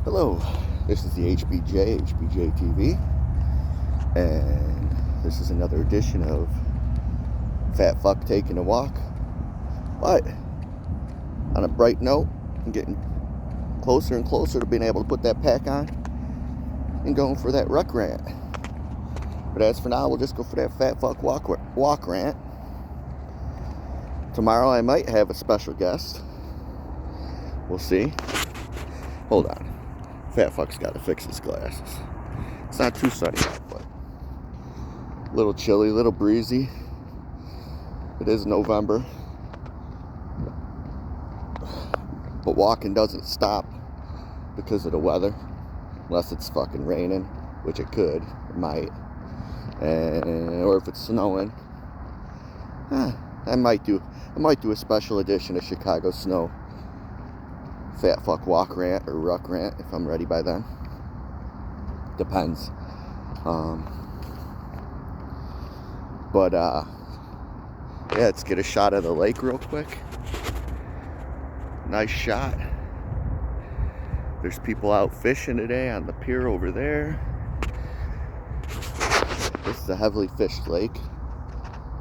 Hello, this is the HBJ TV, and this is another edition of Fat Fuck Taking a Walk. But, on a bright note, I'm getting closer and closer to being able to put that pack on and going for that Ruck rant. But as for now, we'll just go for that Fat Fuck walk rant. Tomorrow I might have a special guest. We'll see. Hold on. Fat Fuck's got to fix his glasses. It's not too sunny out, but a little chilly, a little breezy. It is November. But walking doesn't stop because of the weather. Unless it's fucking raining, which it could, it might. Or if it's snowing. I might do a special edition of Chicago Snow. Fat Fuck walk rant or Ruck rant if I'm ready by then. Depends. Yeah, let's get a shot of the lake real quick. Nice shot. There's people out fishing today on the pier over there. This is a heavily fished lake.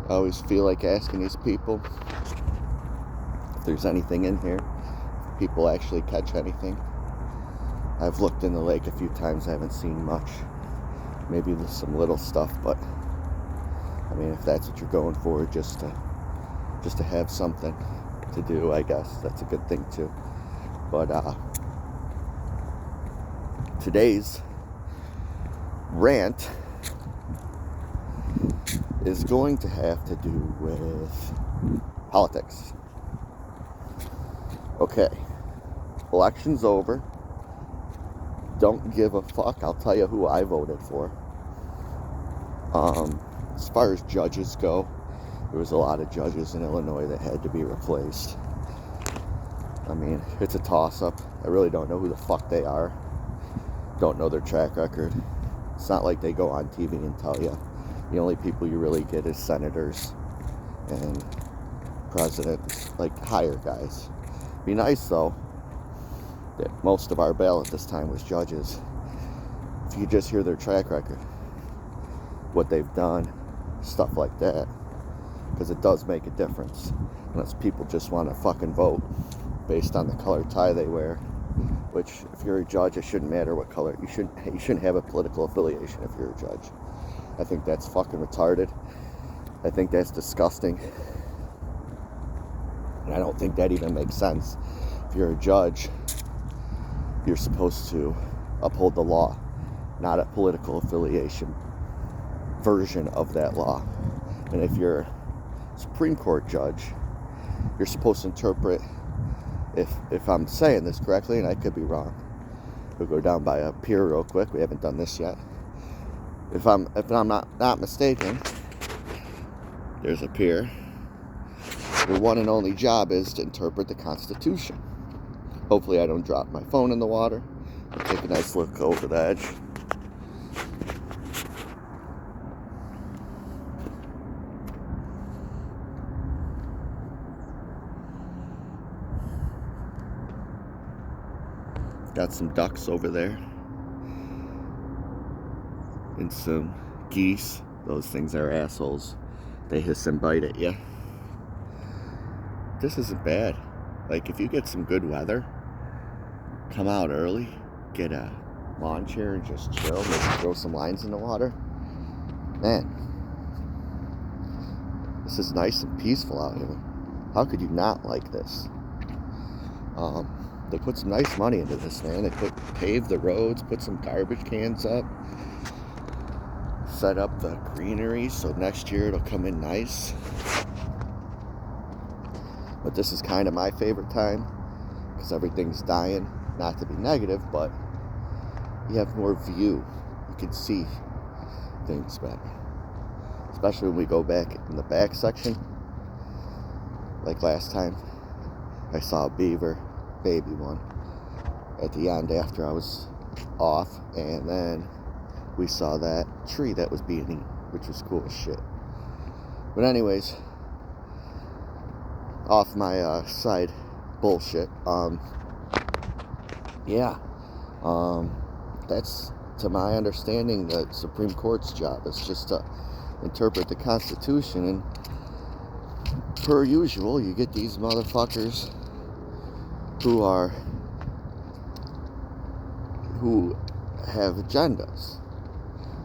I always feel like asking these people if there's anything in here. People actually catch anything. I've looked in the lake a few times. I haven't seen much. Maybe there's some little stuff, but I mean, if that's what you're going for, just to have something to do, I guess that's a good thing too. But today's rant is going to have to do with politics. Okay. Election's over. Don't give a fuck. I'll tell you who I voted for. As far as judges go, there was a lot of judges in Illinois that had to be replaced. I mean, it's a toss-up. I really don't know who the fuck they are. Don't know their track record. It's not like they go on TV and tell you. The only people you really get is senators and presidents, like higher guys. Be nice though that most of our ballot this time was judges. If you just hear their track record, what they've done, stuff like that, because it does make a difference. Unless people just want to fucking vote based on the color tie they wear, which if you're a judge, it shouldn't matter what color. You shouldn't have a political affiliation if you're a judge. I think that's fucking retarded. I think that's disgusting. And I don't think that even makes sense. If you're a judge, you're supposed to uphold the law, not a political affiliation version of that law. And if you're a Supreme Court judge, you're supposed to interpret, if I'm saying this correctly, and I could be wrong. We'll go down by a pier real quick. We haven't done this yet. If I'm not mistaken, there's a pier. Your one and only job is to interpret the Constitution. Hopefully I don't drop my phone in the water. I'll take a nice look over the edge. Got some ducks over there. And some geese. Those things are assholes. They hiss and bite at you. This isn't bad. Like, if you get some good weather, come out early, get a lawn chair and just chill, maybe throw some lines in the water. Man, this is nice and peaceful out here. How could you not like this? They put some nice money into this, man. They paved the roads, put some garbage cans up, set up the greenery so next year it'll come in nice. But this is kind of my favorite time because everything's dying. Not to be negative, but you have more view. You can see things better. Especially when we go back in the back section. Like last time, I saw a beaver, baby one, at the end after I was off. And then we saw that tree that was being eaten, which was cool as shit. But anyways, off my side bullshit. Yeah, That's, to my understanding, the Supreme Court's job. It's just to interpret the Constitution, and per usual, you get these motherfuckers who have agendas,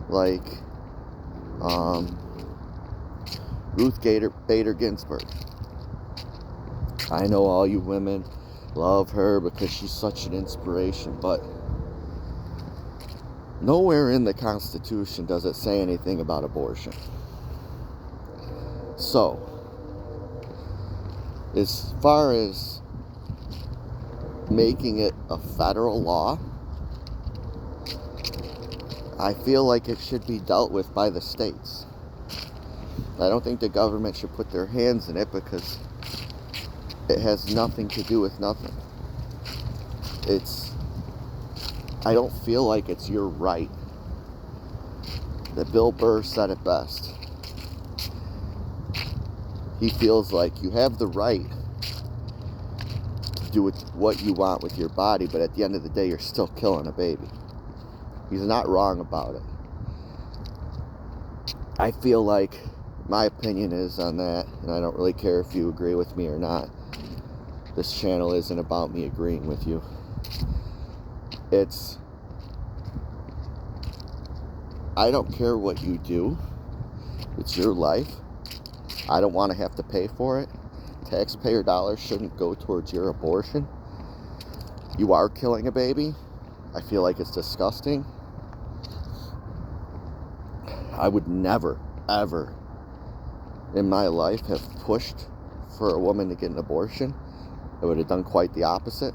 like Ruth Bader Ginsburg. I know all you women love her because she's such an inspiration, but nowhere in the Constitution does it say anything about abortion. So, as far as making it a federal law, I feel like it should be dealt with by the states. I don't think the government should put their hands in it because it has nothing to do with nothing. I don't feel like it's your right. That Bill Burr said it best. He feels like you have the right to do what you want with your body, but at the end of the day, you're still killing a baby. He's not wrong about it. I feel like my opinion is on that, and I don't really care if you agree with me or not. This channel isn't about me agreeing with you. I don't care what you do. It's your life. I don't want to have to pay for it. Taxpayer dollars shouldn't go towards your abortion. You are killing a baby. I feel like it's disgusting. I would never, ever in my life have pushed for a woman to get an abortion. I would have done quite the opposite.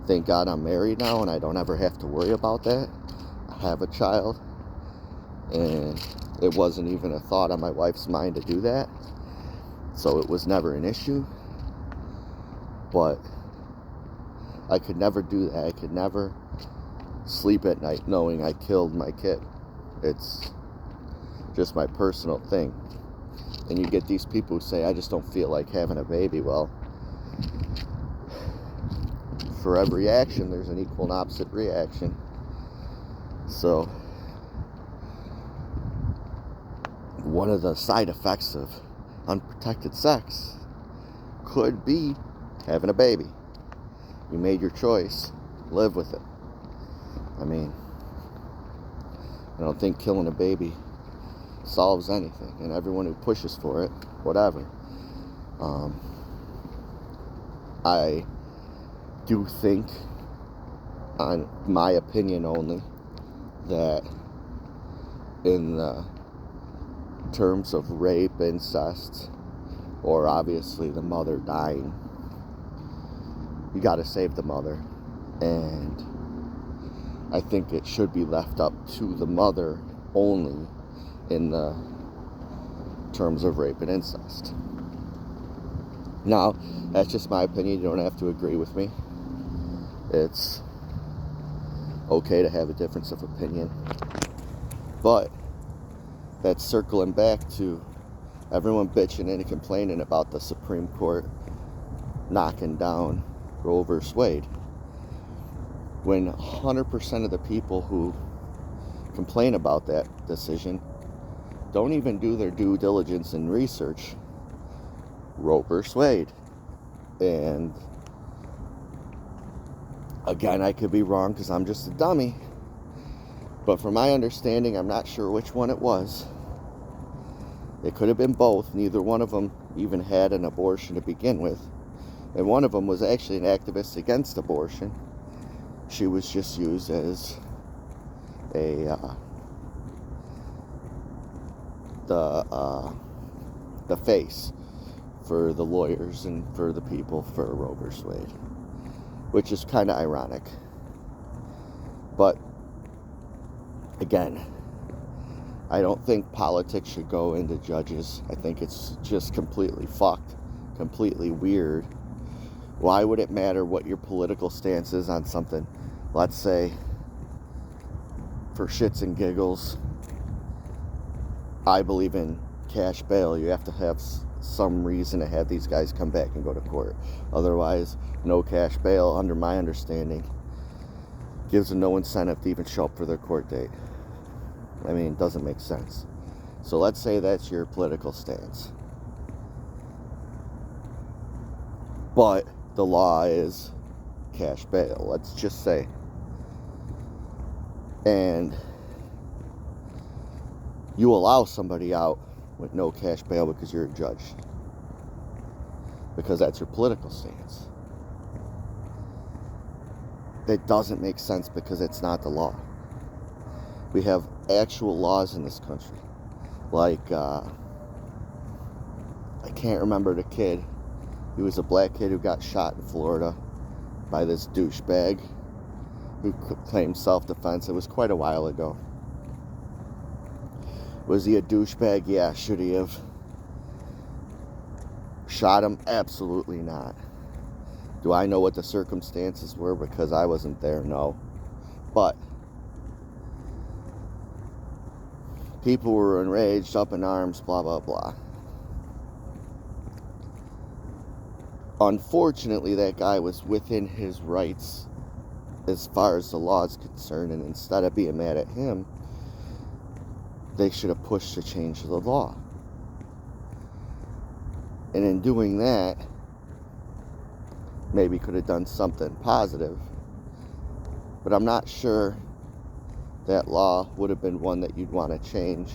Thank God I'm married now and I don't ever have to worry about that. I have a child, and it wasn't even a thought on my wife's mind to do that. So it was never an issue. But I could never do that. I could never sleep at night knowing I killed my kid. It's just my personal thing. And you get these people who say, I just don't feel like having a baby. Well, for every action, there's an equal and opposite reaction. So, one of the side effects of unprotected sex could be having a baby. You made your choice. Live with it. I mean, I don't think killing a baby solves anything, and everyone who pushes for it, whatever. I do think, on my opinion only, that in the terms of rape, incest, or obviously the mother dying, you gotta save the mother, and I think it should be left up to the mother only in the terms of rape and incest. Now, that's just my opinion. You don't have to agree with me. It's okay to have a difference of opinion. But that's circling back to everyone bitching and complaining about the Supreme Court knocking down Roe v. Wade, when 100% of the people who complain about that decision don't even do their due diligence and research Roe v. Wade. And again, I could be wrong because I'm just a dummy, but from my understanding, I'm not sure which one it was. It could have been both. Neither one of them even had an abortion to begin with, and one of them was actually an activist against abortion. She was just used as the face for the lawyers and for the people for Roe v. Wade, which is kind of ironic. But again, I don't think politics should go into judges. I think it's just completely fucked, completely weird. Why would it matter what your political stance is on something? Let's say, for shits and giggles, I believe in cash bail. You have to have some reason to have these guys come back and go to court. Otherwise, no cash bail, under my understanding. gives them no incentive to even show up for their court date. I mean, it doesn't make sense. So let's say that's your political stance. But the law is cash bail, let's just say. And you allow somebody out with no cash bail because you're a judge. Because that's your political stance. That doesn't make sense because it's not the law. We have actual laws in this country. Like, I can't remember the kid. He was a black kid who got shot in Florida by this douchebag who claimed self-defense. It was quite a while ago. Was he a douchebag? Yeah. Should he have shot him? Absolutely not. Do I know what the circumstances were because I wasn't there? No. But people were enraged, up in arms, blah, blah, blah. Unfortunately, that guy was within his rights as far as the law is concerned, and instead of being mad at him, they should have pushed to change the law. And in doing that, maybe could have done something positive, but I'm not sure that law would have been one that you'd want to change.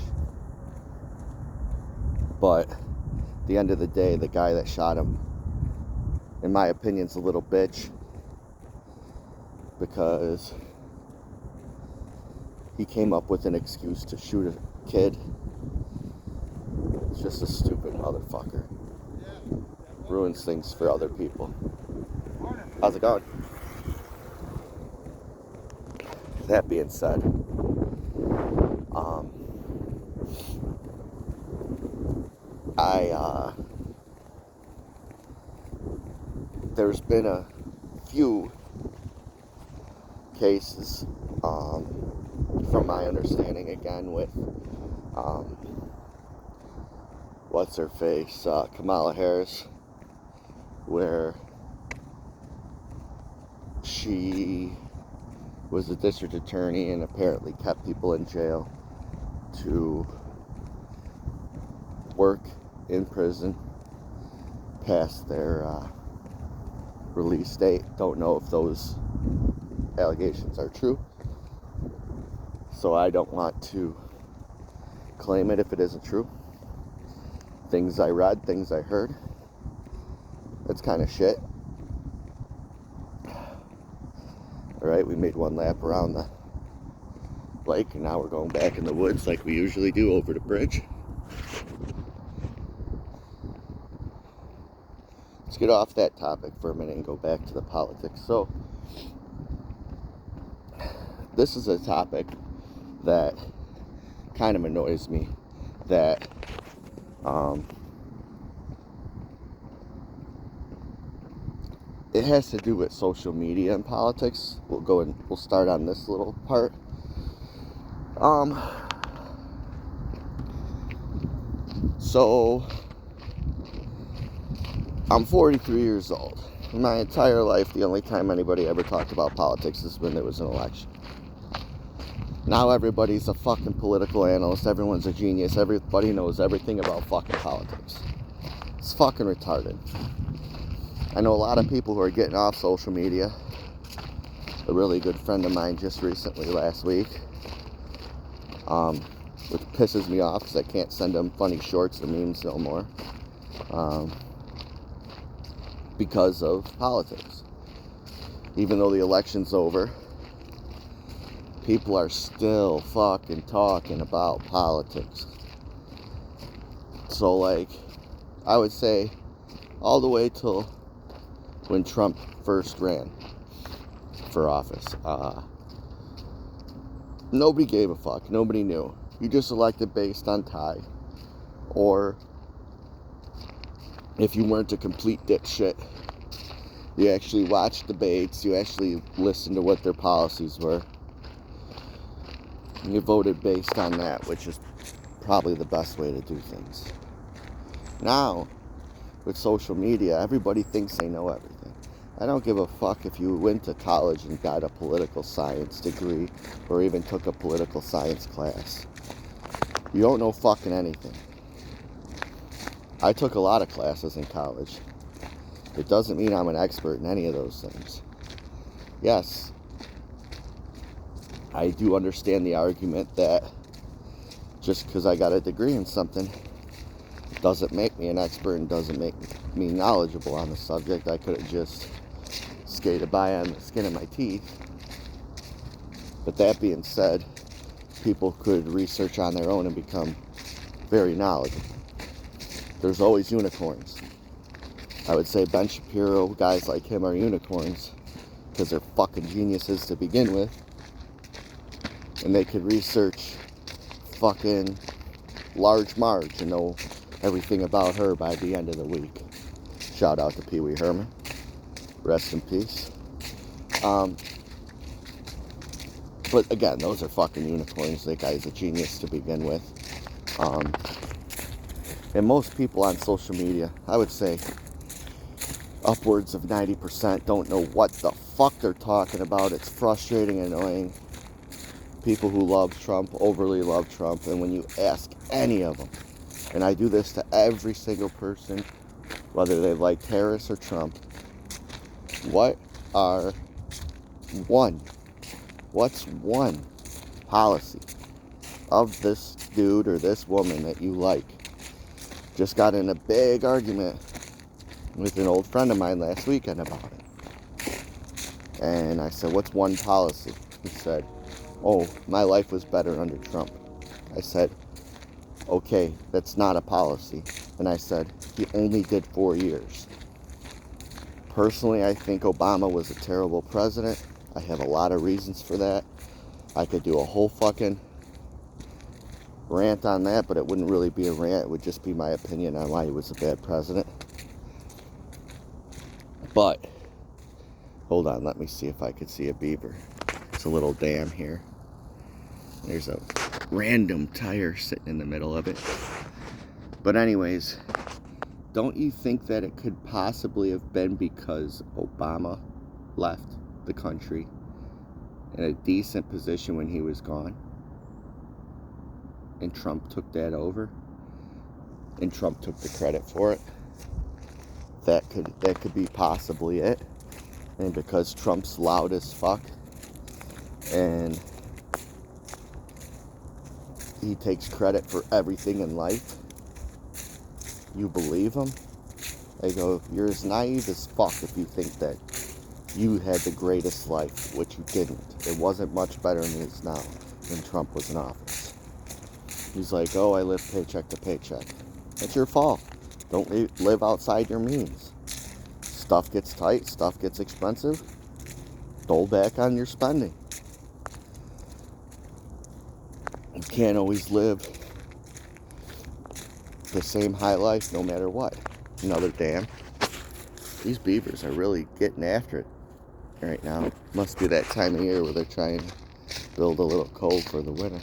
But at the end of the day, the guy that shot him, in my opinion, is a little bitch, because he came up with an excuse to shoot a kid. It's just a stupid motherfucker. Ruins things for other people. How's it going? That being said, there's been a few cases, from my understanding, again, with what's her face, Kamala Harris, where she was a district attorney and apparently kept people in jail to work in prison past their release date. Don't know if those allegations are true, so I don't want to claim it if it isn't true. Things I read, things I heard, that's kind of shit. Alright, we made one lap around the lake, and now we're going back in the woods like we usually do over the bridge. Let's get off that topic for a minute and go back to the politics. So, this is a topic that kind of annoys me, that it has to do with social media and politics. We'll start on this little part. So I'm 43 years old. In my entire life, the only time anybody ever talked about politics is when there was an election. Now everybody's a fucking political analyst. Everyone's a genius. Everybody knows everything about fucking politics. It's fucking retarded. I know a lot of people who are getting off social media. A really good friend of mine just recently, last week, which pisses me off because I can't send them funny shorts or memes no more, because of politics. Even though the election's over, people are still fucking talking about politics. So, like, I would say all the way till when Trump first ran for office, nobody gave a fuck. Nobody knew. You just elected based on tie. Or if you weren't a complete dipshit, you actually watched debates, you actually listened to what their policies were, and you voted based on that, which is probably the best way to do things. Now, with social media, everybody thinks they know everything. I don't give a fuck if you went to college and got a political science degree or even took a political science class. You don't know fucking anything. I took a lot of classes in college. It doesn't mean I'm an expert in any of those things. Yes, I do understand the argument that just because I got a degree in something doesn't make me an expert and doesn't make me knowledgeable on the subject. I could have just skated by on the skin of my teeth. But that being said, people could research on their own and become very knowledgeable. There's always unicorns. I would say Ben Shapiro, guys like him are unicorns because they're fucking geniuses to begin with. And they could research fucking Large Marge and know everything about her by the end of the week. Shout out to Pee Wee Herman. Rest in peace. But again, those are fucking unicorns. That guy's a genius to begin with. And most people on social media, I would say upwards of 90% don't know what the fuck they're talking about. It's frustrating and annoying. People who love Trump, overly love Trump, and when you ask any of them, and I do this to every single person, whether they like Harris or Trump, what's one policy of this dude or this woman that you like? Just got in a big argument with an old friend of mine last weekend about it. And I said, what's one policy? He said, oh, my life was better under Trump. I said, okay, that's not a policy. And I said, he only did 4 years. Personally, I think Obama was a terrible president. I have a lot of reasons for that. I could do a whole fucking rant on that, but it wouldn't really be a rant. It would just be my opinion on why he was a bad president. But, hold on, let me see if I could see a beaver. It's a little dam here. There's a random tire sitting in the middle of it. But anyways, don't you think that it could possibly have been because Obama left the country in a decent position when he was gone, and Trump took that over, and Trump took the credit for it? That could be possibly it. And because Trump's loud as fuck and he takes credit for everything in life, you believe him? They go, you're as naive as fuck if you think that you had the greatest life, which you didn't. It wasn't much better than it is now when Trump was in office. He's like, oh, I live paycheck to paycheck. That's your fault. Don't live outside your means. Stuff gets tight, stuff gets expensive. Dole back on your spending. You can't always live the same high life no matter what. Another dam. These beavers are really getting after it right now. Must be that time of year where they're trying to build a little cove for the winter.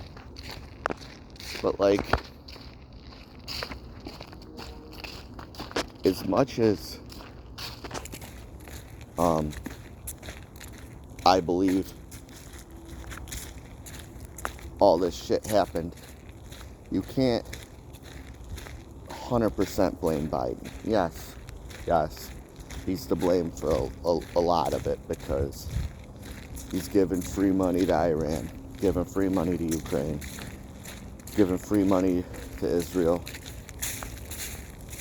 But like, as much as I believe all this shit happened, you can't 100% blame Biden. Yes, he's to blame for a lot of it, because he's given free money to Iran, given free money to Ukraine, given free money to Israel,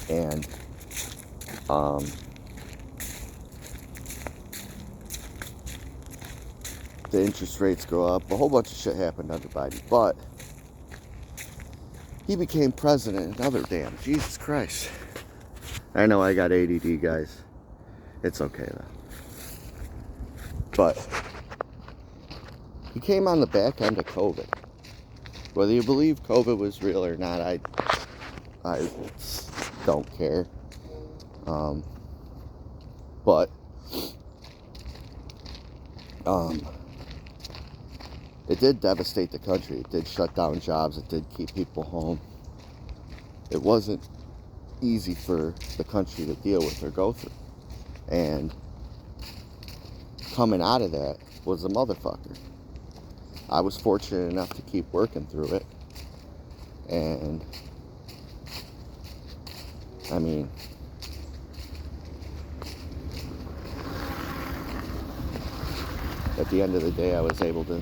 and the interest rates go up. A whole bunch of shit happened under Biden, but he became president. Another damn, Jesus Christ. I know I got ADD, guys. It's okay though. But he came on the back end of COVID. Whether you believe COVID was real or not, I don't care. But it did devastate the country. It did shut down jobs. It did keep people home. It wasn't easy for the country to deal with or go through. And coming out of that was a motherfucker. I was fortunate enough to keep working through it. And, I mean, at the end of the day, I was able to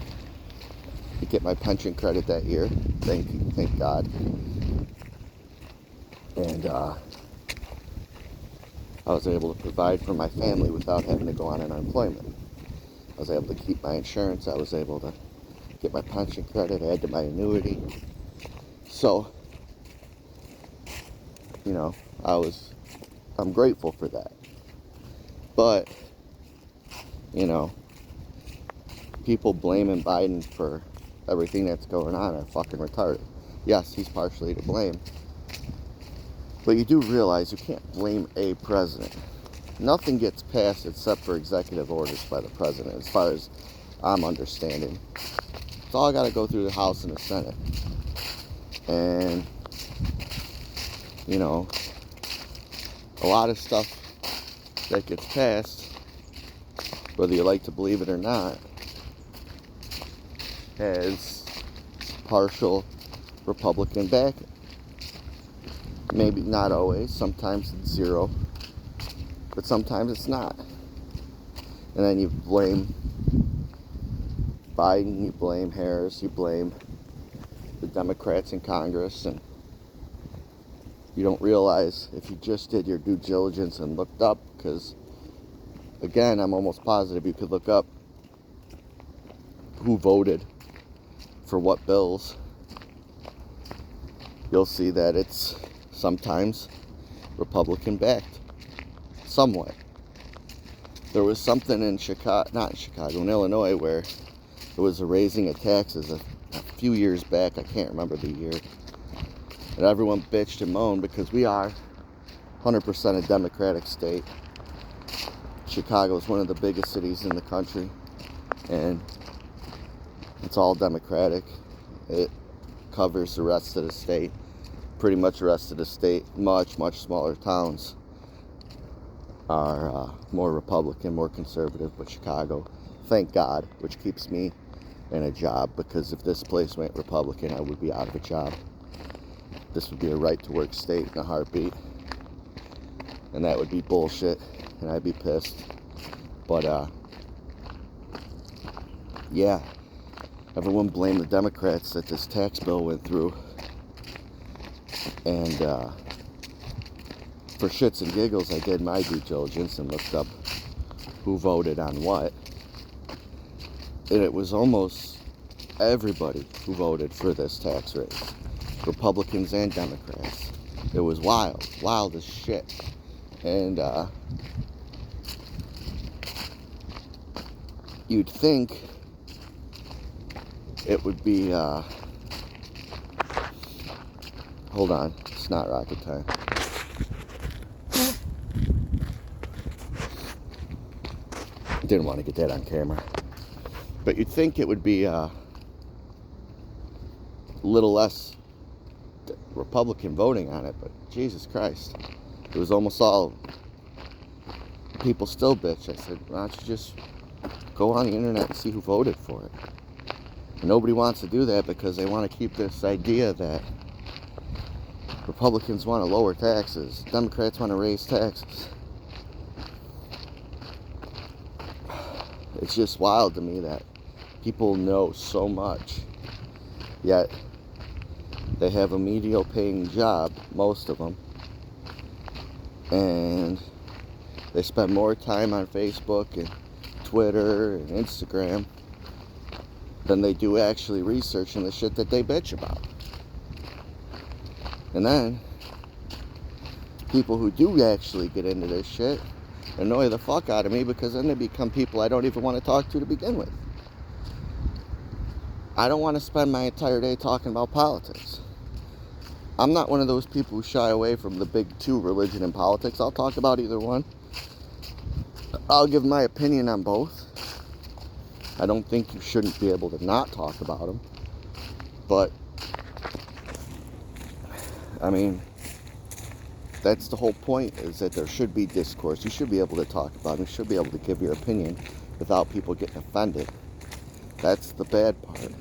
get my pension credit that year. Thank God. And I was able to provide for my family without having to go on unemployment. I was able to keep my insurance. I was able to get my pension credit, add to my annuity. So, you know, I'm grateful for that. But, you know, people blaming Biden for everything that's going on are fucking retarded. Yes, he's partially to blame. But you do realize you can't blame a president. Nothing gets passed except for executive orders by the president, as far as I'm understanding. It's all got to go through the House and the Senate. And, you know, a lot of stuff that gets passed, whether you like to believe it or not, has partial Republican backing. Maybe not always. Sometimes it's zero. But sometimes it's not. And then you blame Biden, you blame Harris, you blame the Democrats in Congress, and you don't realize if you just did your due diligence and looked up, because, again, I'm almost positive you could look up who voted for what bills. You'll see that it's sometimes Republican-backed. Somewhat. There was something in in Illinois, where there was a raising of taxes a few years back. I can't remember the year. And everyone bitched and moaned because we are 100% a Democratic state. Chicago is one of the biggest cities in the country, and it's all Democratic. It covers the rest of the state. Pretty much the rest of the state, much, much smaller towns are more Republican, more conservative, but Chicago, thank God, which keeps me in a job, because if this place went Republican, I would be out of a job. This would be a right-to-work state in a heartbeat, and that would be bullshit, and I'd be pissed. But, yeah, everyone blamed the Democrats that this tax bill went through, and, for shits and giggles, I did my due diligence and looked up who voted on what. And it was almost everybody who voted for this tax raise. Republicans and Democrats. It was wild as shit. And you'd think it would be, hold on, it's not rocket time. Didn't want to get that on camera. But you'd think it would be a little less Republican voting on it, but Jesus Christ. It was almost all people still bitch. I said, why don't you just go on the internet and see who voted for it? And nobody wants to do that because they want to keep this idea that Republicans want to lower taxes, Democrats want to raise taxes. It's just wild to me that people know so much, yet they have a mediocre paying job, most of them, and they spend more time on Facebook and Twitter and Instagram than they do actually researching the shit that they bitch about. And then people who do actually get into this shit annoy the fuck out of me, because then they become people I don't even want to talk to begin with. I don't want to spend my entire day talking about politics. I'm not one of those people who shy away from the big two, religion and politics. I'll talk about either one. I'll give my opinion on both. I don't think you shouldn't be able to not talk about them. But, I mean, that's the whole point, is that there should be discourse. You should be able to talk about it. You should be able to give your opinion without people getting offended. That's the bad part.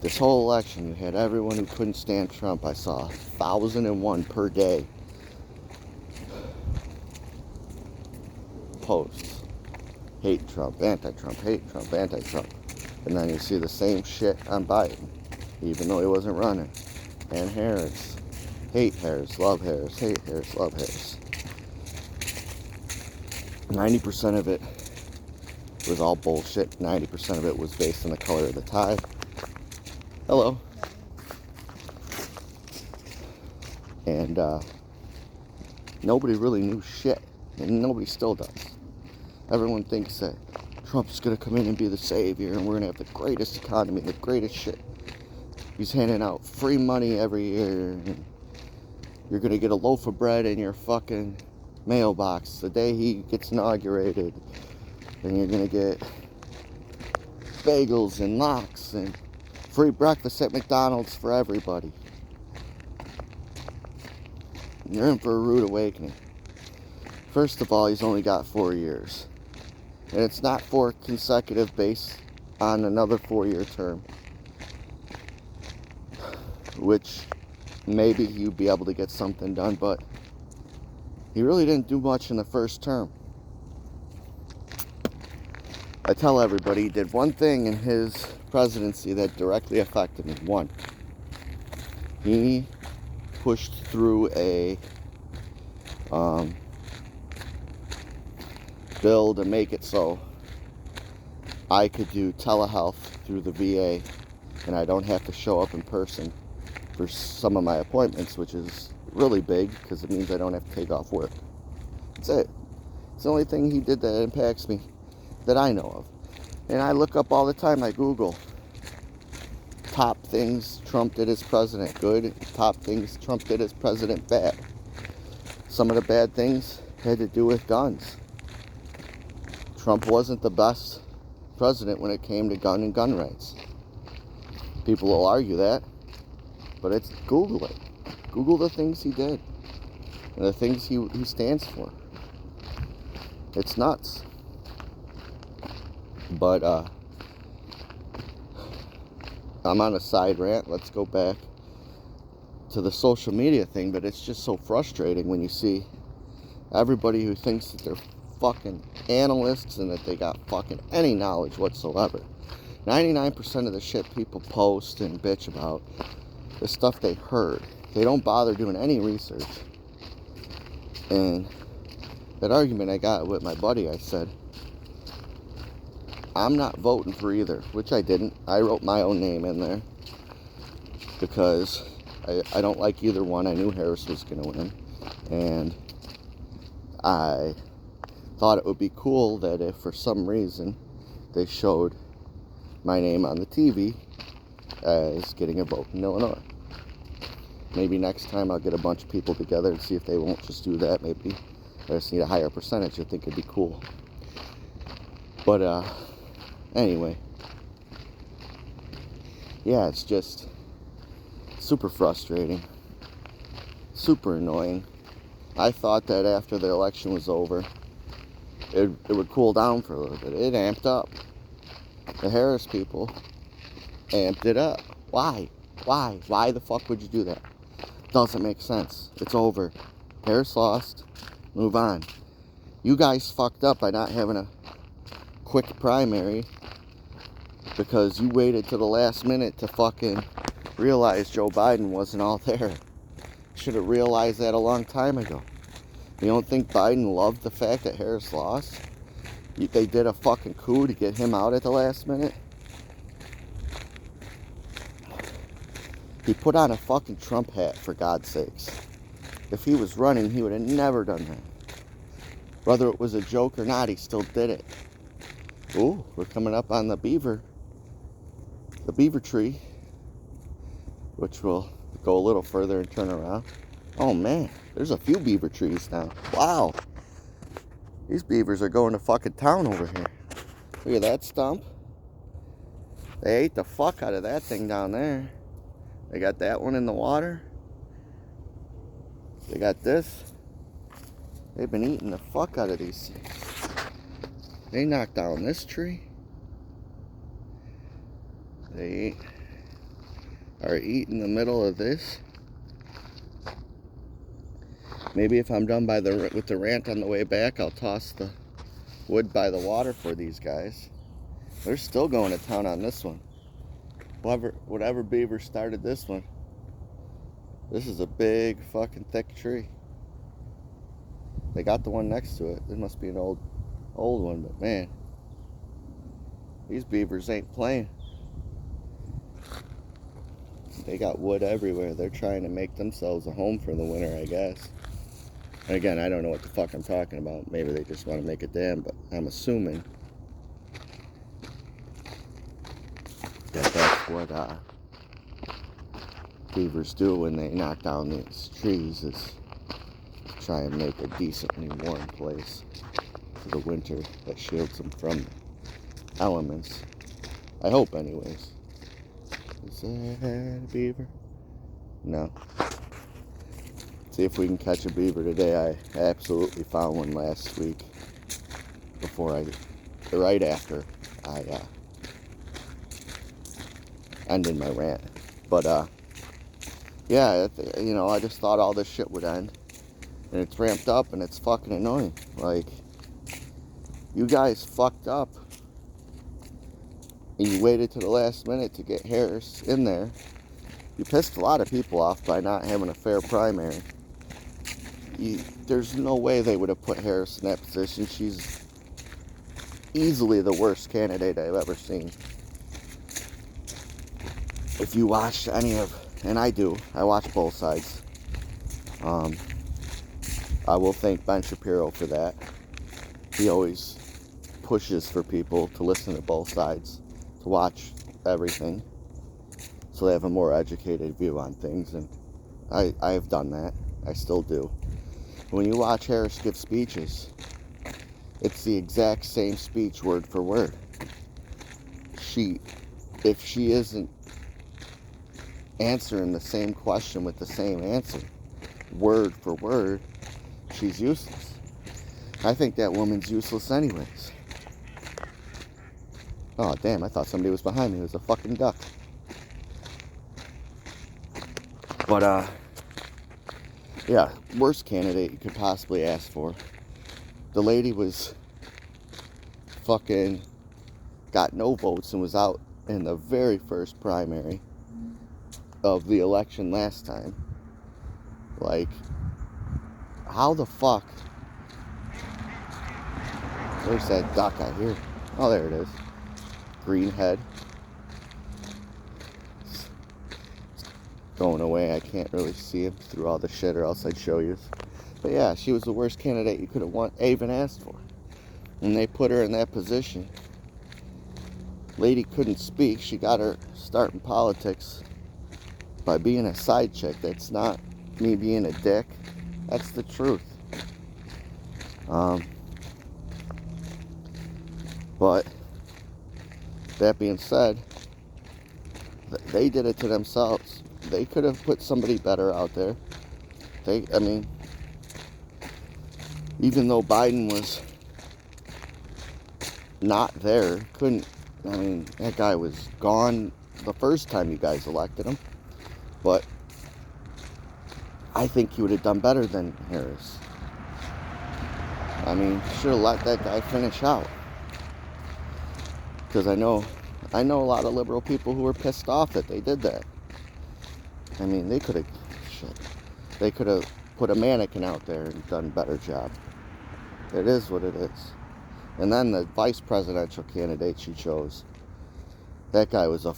This whole election, you had everyone who couldn't stand Trump. I saw 1,001 per day posts. Hate Trump, anti-Trump, hate Trump, anti-Trump. And then you see the same shit on Biden, even though he wasn't running. And Harris. Hate Harris, love Harris, hate Harris, love Harris. 90% of it was all bullshit. 90% of it was based on the color of the tie. Hello. And nobody really knew shit. And nobody still does. Everyone thinks that Trump's going to come in and be the savior and we're going to have the greatest economy, the greatest shit. He's handing out free money every year. And you're going to get a loaf of bread in your fucking mailbox the day he gets inaugurated. And you're going to get bagels and lox and free breakfast at McDonald's for everybody. You're in for a rude awakening. First of all, he's only got 4 years. And it's not 4 consecutive based on another 4-year term. Which maybe you'd be able to get something done, but he really didn't do much in the first term. I tell everybody he did one thing in his presidency that directly affected me. One, he pushed through a bill to make it so I could do telehealth through the VA and I don't have to show up in person for some of my appointments, which is really big because it means I don't have to take off work. That's it. It's the only thing he did that impacts me that I know of. And I look up all the time, I Google top things Trump did as president good, top things Trump did as president bad. Some of the bad things had to do with guns. Trump wasn't the best president when it came to gun and gun rights. People will argue that, but it's Google it. Google the things he did and the things he stands for. It's nuts. But I'm on a side rant. Let's go back to the social media thing, but it's just so frustrating when you see everybody who thinks that they're fucking analysts and that they got fucking any knowledge whatsoever. 99% of the shit people post and bitch about is stuff they heard. They don't bother doing any research. And that argument I got with my buddy, I said, I'm not voting for either, which I didn't. I wrote my own name in there because I don't like either one. I knew Harris was going to win. And I thought it would be cool that if for some reason they showed my name on the TV as getting a vote in Illinois. Maybe next time I'll get a bunch of people together and see if they won't just do that. Maybe I just need a higher percentage. I think it'd be cool. But anyway, yeah, it's just super frustrating, super annoying. I thought that after the election was over, it would cool down for a little bit. It amped up. The Harris people amped it up. Why? Why the fuck would you do that? Doesn't make sense. It's over. Harris lost. Move on. You guys fucked up by not having a quick primary because you waited to the last minute to fucking realize Joe Biden wasn't all there. Should have realized that a long time ago. You don't think Biden loved the fact that Harris lost? They did a fucking coup to get him out at the last minute? He put on a fucking Trump hat, for God's sakes. If he was running, he would have never done that. Whether it was a joke or not, he still did it. Ooh, we're coming up on the beaver tree, which will go a little further and turn around. Oh man, there's a few beaver trees now. Wow. These beavers are going to fucking town over here. Look at that stump. They ate the fuck out of that thing down there. They got that one in the water. They got this. They've been eating the fuck out of these things. They knocked down this tree. They are eating the middle of this. Maybe if I'm done with the rant on the way back, I'll toss the wood by the water for these guys. They're still going to town on this one. Whatever beaver started this one. This is a big fucking thick tree. They got the one next to it. It must be an old one, but man, these beavers ain't playing. They got wood everywhere. They're trying to make themselves a home for the winter, I guess. And again, I don't know what the fuck I'm talking about. Maybe they just want to make a dam, but I'm assuming that that's what beavers do when they knock down these trees, is try and make a decently warm place for the winter that shields them from elements. I hope, anyways. Is that a beaver? No. See if we can catch a beaver today. I absolutely found one last week right after I ended my rant. But yeah, I just thought all this shit would end, and it's ramped up, and it's fucking annoying. Like, you guys fucked up, and you waited to the last minute to get Harris in there. You pissed a lot of people off by not having a fair primary. There's no way they would have put Harris in that position. She's easily the worst candidate I've ever seen. If you watched any of, and I watch both sides. I will thank Ben Shapiro for that. He always pushes for people to listen to both sides, to watch everything, so they have a more educated view on things, and I have done that. I still do. When you watch Harris give speeches, it's the exact same speech word for word. If she isn't answering the same question with the same answer, word for word, she's useless. I think that woman's useless anyways. Oh, damn, I thought somebody was behind me. It was a fucking duck. But, yeah, worst candidate you could possibly ask for. The lady was fucking got no votes and was out in the very first primary of the election last time. Like, how the fuck? Where's that duck I hear? Oh, there it is. Green head. Going away. I can't really see him through all the shit, or else I'd show you. But yeah, she was the worst candidate you could have even asked for. When they put her in that position, lady couldn't speak. She got her start in politics by being a side chick. That's not me being a dick. That's the truth. But that being said, they did it to themselves. They could have put somebody better out there. Even though Biden was not there, that guy was gone the first time you guys elected him. But I think he would have done better than Harris. Should have let that guy finish out. Because I know a lot of liberal people who were pissed off that they did that. They could have put a mannequin out there and done a better job. It is what it is. And then the vice presidential candidate she chose, that guy was a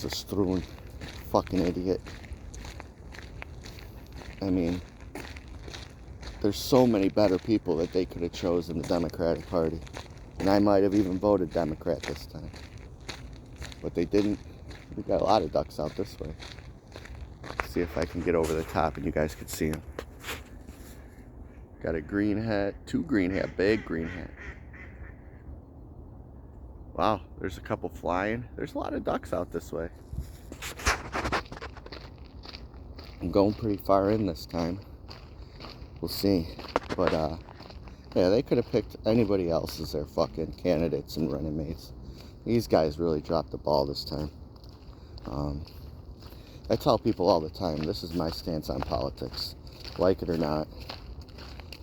strewn fucking idiot. There's so many better people that they could have chosen the Democratic Party. And I might have even voted Democrat this time. But they didn't. We got a lot of ducks out this way. Let's see if I can get over the top and you guys can see them. Got a green hat, big green hat. Wow, there's a couple flying. There's a lot of ducks out this way. I'm going pretty far in this time. We'll see. But Yeah, they could have picked anybody else as their fucking candidates and running mates. These guys really dropped the ball this time. I tell people all the time, this is my stance on politics. Like it or not,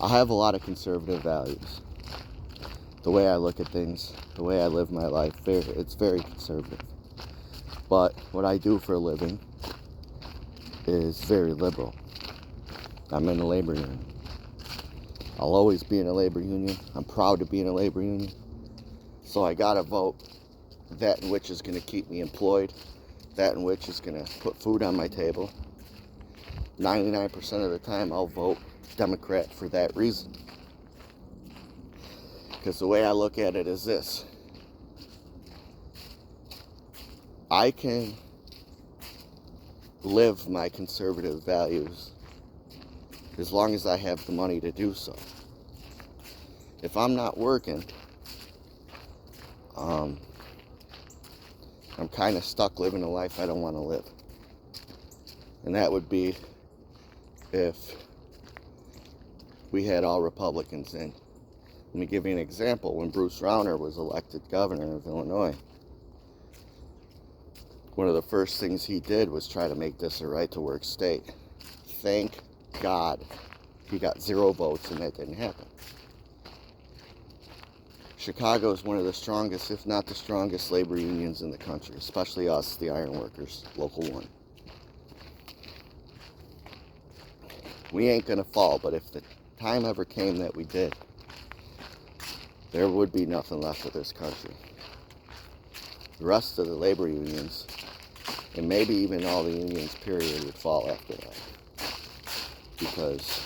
I have a lot of conservative values. The way I look at things, the way I live my life, it's very conservative. But what I do for a living is very liberal. I'm in a labor union. I'll always be in a labor union. I'm proud to be in a labor union. So I gotta vote that in which is gonna keep me employed, that in which is gonna put food on my table. 99% of the time I'll vote Democrat for that reason. Because the way I look at it is this. I can live my conservative values as long as I have the money to do so. If I'm not working, I'm kind of stuck living a life I don't want to live. And that would be if we had all Republicans in. Let me give you an example. When Bruce Rauner was elected governor of Illinois, one of the first things he did was try to make this a right-to-work state. Thank God he got 0 votes and that didn't happen. Chicago is one of the strongest, if not the strongest, labor unions in the country, especially us, the iron workers, Local 1. We ain't gonna fall, but if the time ever came that we did, there would be nothing left of this country. The rest of the labor unions, and maybe even all the unions, period, would fall after that. Because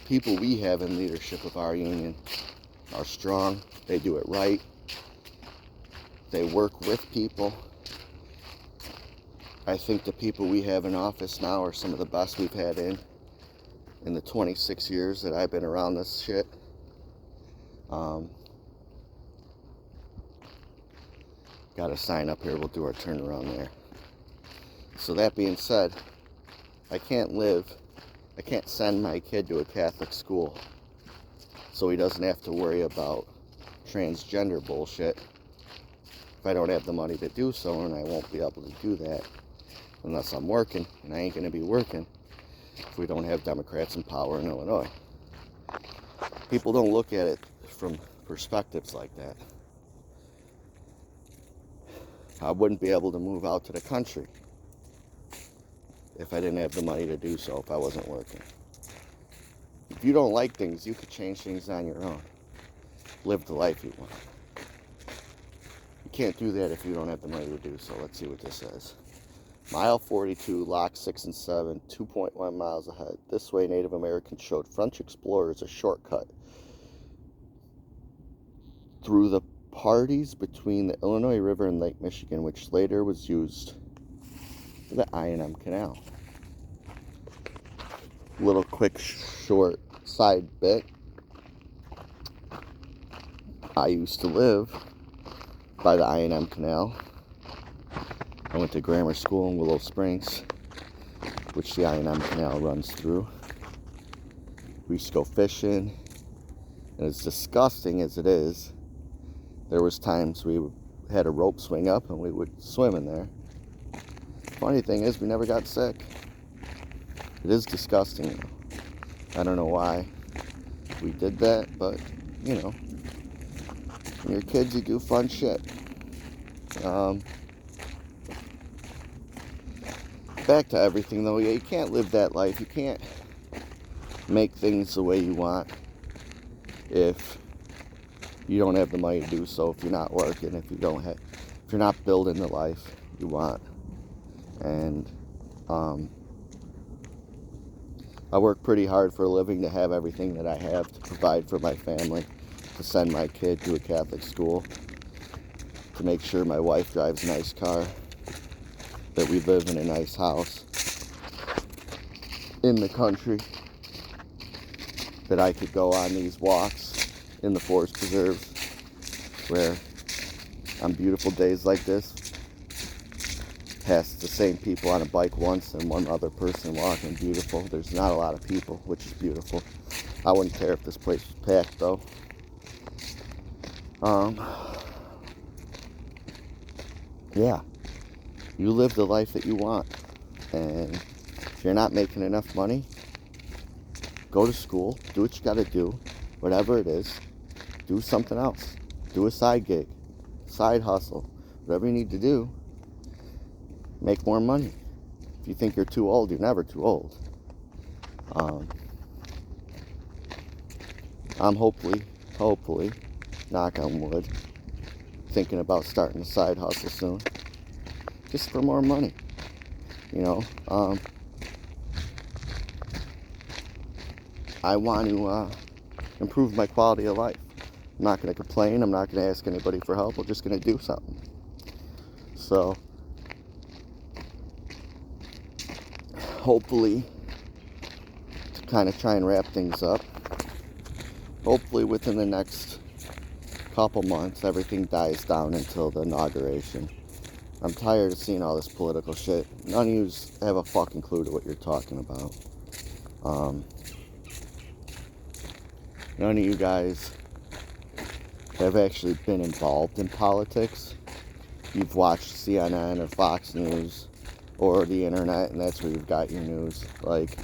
people we have in leadership of our union are strong. They do it right. They work with people. I think the people we have in office now are some of the best we've had in the 26 years that I've been around this shit. Got a sign up here. We'll do our turnaround there. So that being said, I can't send my kid to a Catholic school so he doesn't have to worry about transgender bullshit if I don't have the money to do so, and I won't be able to do that unless I'm working, and I ain't going to be working if we don't have Democrats in power in Illinois. People don't look at it from perspectives like that. I wouldn't be able to move out to the country if I didn't have the money to do so, if I wasn't working. If you don't like things, you could change things on your own. Live the life you want. You can't do that if you don't have the money to do so. Let's see what this says. Mile 42, lock 6 and 7, 2.1 miles ahead. This way, Native Americans showed French explorers a shortcut through the parties between the Illinois River and Lake Michigan, which later was used for the I&M Canal. Little quick, short side bit. I used to live by the I&M Canal. I went to grammar school in Willow Springs, which the I&M Canal runs through. We used to go fishing, and as disgusting as it is, there was times we had a rope swing up and we would swim in there. Funny thing is, we never got sick. It is disgusting, though. I don't know why we did that, but, you know, when you're kids, you do fun shit. Back to everything, though. Yeah, you can't live that life. You can't make things the way you want if you don't have the money to do so, if you're not working, if you're not building the life you want. And I work pretty hard for a living to have everything that I have, to provide for my family, to send my kid to a Catholic school, to make sure my wife drives a nice car, that we live in a nice house in the country, that I could go on these walks in the forest preserves where on beautiful days like this pass the same people on a bike once and one other person walking. Beautiful. There's not a lot of people, which is beautiful. I wouldn't care if this place was packed, though. Yeah. You live the life that you want. And if you're not making enough money, go to school. Do what you got to do. Whatever it is. Do something else. Do a side gig. Side hustle. Whatever you need to do. Make more money. If you think you're too old, you're never too old. I'm hopefully, knock on wood, thinking about starting a side hustle soon. Just for more money. You know, I want to improve my quality of life. I'm not going to complain. I'm not going to ask anybody for help. I'm just going to do something. So, hopefully, to kind of try and wrap things up, hopefully within the next couple months, everything dies down until the inauguration. I'm tired of seeing all this political shit. None of you have a fucking clue to what you're talking about. None of you guys have actually been involved in politics. You've watched CNN or Fox News or the internet, and that's where you've got your news. Like,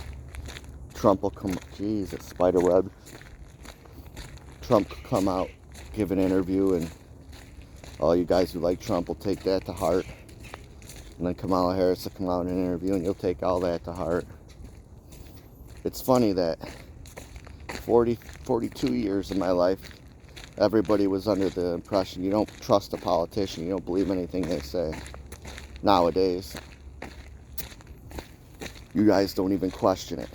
Trump will come, Jesus, spiderweb. Trump could come out, give an interview, and all you guys who like Trump will take that to heart. And then Kamala Harris will come out in an interview, and you'll take all that to heart. It's funny that 42 years of my life, everybody was under the impression you don't trust a politician, you don't believe anything they say. Nowadays, you guys don't even question it.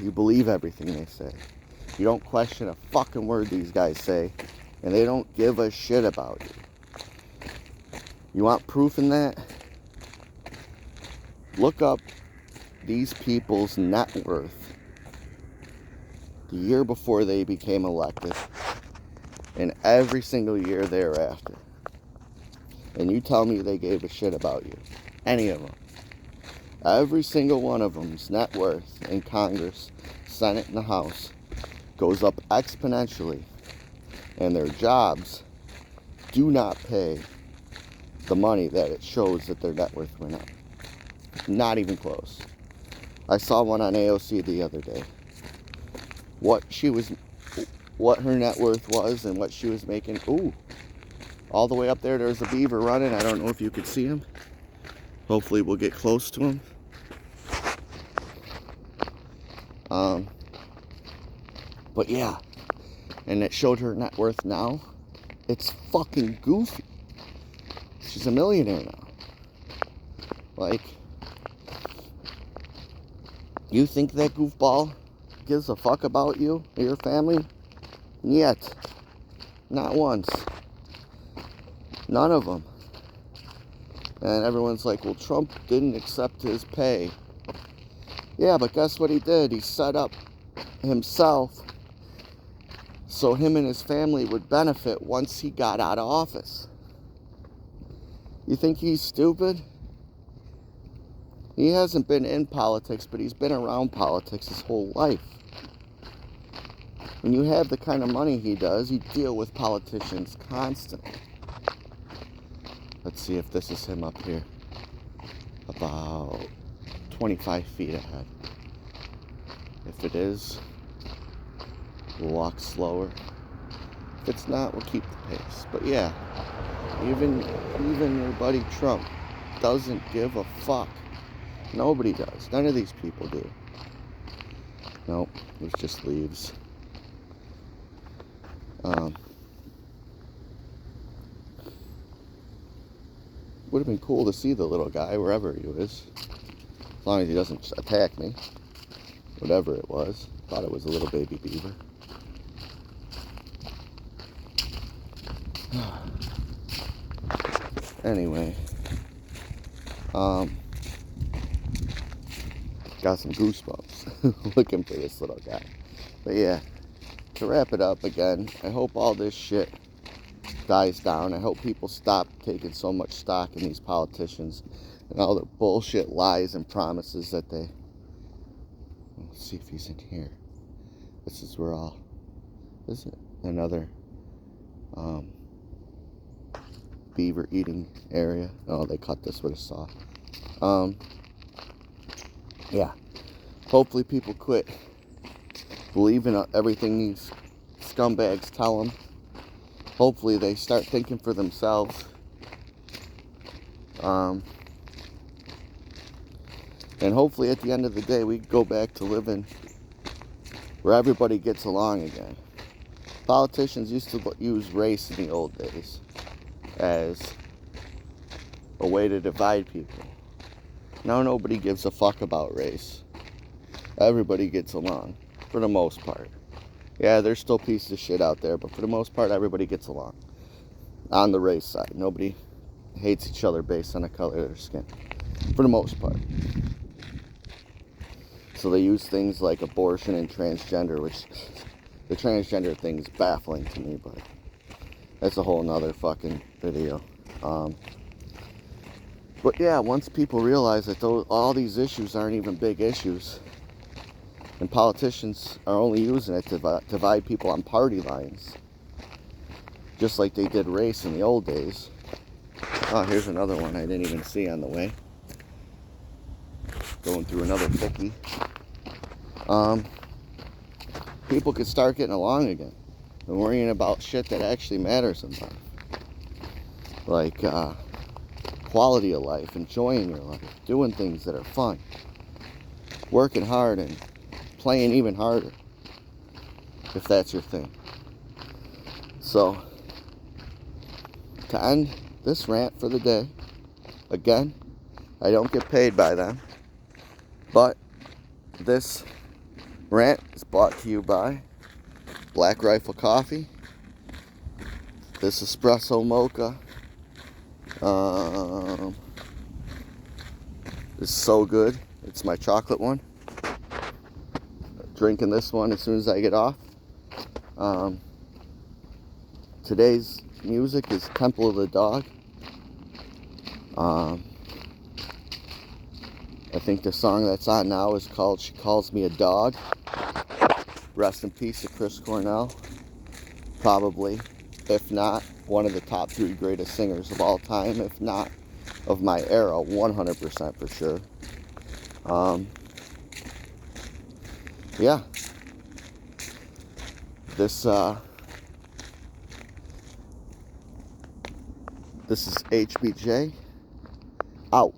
You believe everything they say. You don't question a fucking word these guys say, and they don't give a shit about you. You want proof in that? Look up these people's net worth the year before they became elected and every single year thereafter. And you tell me they gave a shit about you. Any of them. Every single one of them's net worth in Congress, Senate, and the House goes up exponentially. And their jobs do not pay the money that it shows that their net worth went up. Not even close. I saw one on AOC the other day. What her net worth was and what she was making. Ooh, all the way up there's a beaver running. I don't know if you could see him. Hopefully we'll get close to him. But yeah, and it showed her net worth now. It's fucking goofy. She's a millionaire now. Like, you think that goofball gives a fuck about you or your family? Yet. Not once. None of them. And everyone's like, well, Trump didn't accept his pay. Yeah, but guess what he did? He set up himself so him and his family would benefit once he got out of office. You think he's stupid? He hasn't been in politics, but he's been around politics his whole life. When you have the kind of money he does, you deal with politicians constantly. Let's see if this is him up here. About 25 feet ahead. If it is, we'll walk slower. If it's not, we'll keep the pace. But yeah, even your buddy Trump doesn't give a fuck. Nobody does. None of these people do. Nope, it was just leaves. Would have been cool to see the little guy wherever he is, as long as he doesn't attack me. Whatever it was, thought it was a little baby beaver. Anyway, got some goosebumps looking for this little guy. But yeah, to wrap it up again, I hope all this shit dies down. I hope people stop taking so much stock in these politicians and all the bullshit lies and promises that they... Let's see if he's in here. This is where all... This is another beaver eating area. Oh, they cut this with a saw. Yeah. Hopefully people quit believing everything these scumbags tell them. Hopefully they start thinking for themselves. And hopefully at the end of the day we go back to living where everybody gets along again. Politicians used to use race in the old days as a way to divide people. Now nobody gives a fuck about race. Everybody gets along, for the most part. Yeah, there's still pieces of shit out there, but for the most part, everybody gets along. On the race side, nobody hates each other based on the color of their skin, for the most part. So they use things like abortion and transgender, which the transgender thing is baffling to me, but that's a whole nother fucking video. But yeah, once people realize that all these issues aren't even big issues, and politicians are only using it to divide people on party lines, just like they did race in the old days. Oh, here's another one I didn't even see on the way. Going through another thicky. People could start getting along again and worrying about shit that actually matters in life. Like quality of life, enjoying your life, doing things that are fun, working hard and playing even harder, if that's your thing. So, to end this rant for the day, again, I don't get paid by them, but this rant is brought to you by Black Rifle Coffee. This espresso mocha is so good. It's my chocolate one. Drinking this one as soon as I get off. Today's music is Temple of the Dog. I think the song that's on now is called She Calls Me a Dog. Rest in peace to Chris Cornell. Probably, if not, one of the top 3 greatest singers of all time, if not of my era, 100% for sure. Yeah. This is HBJ out.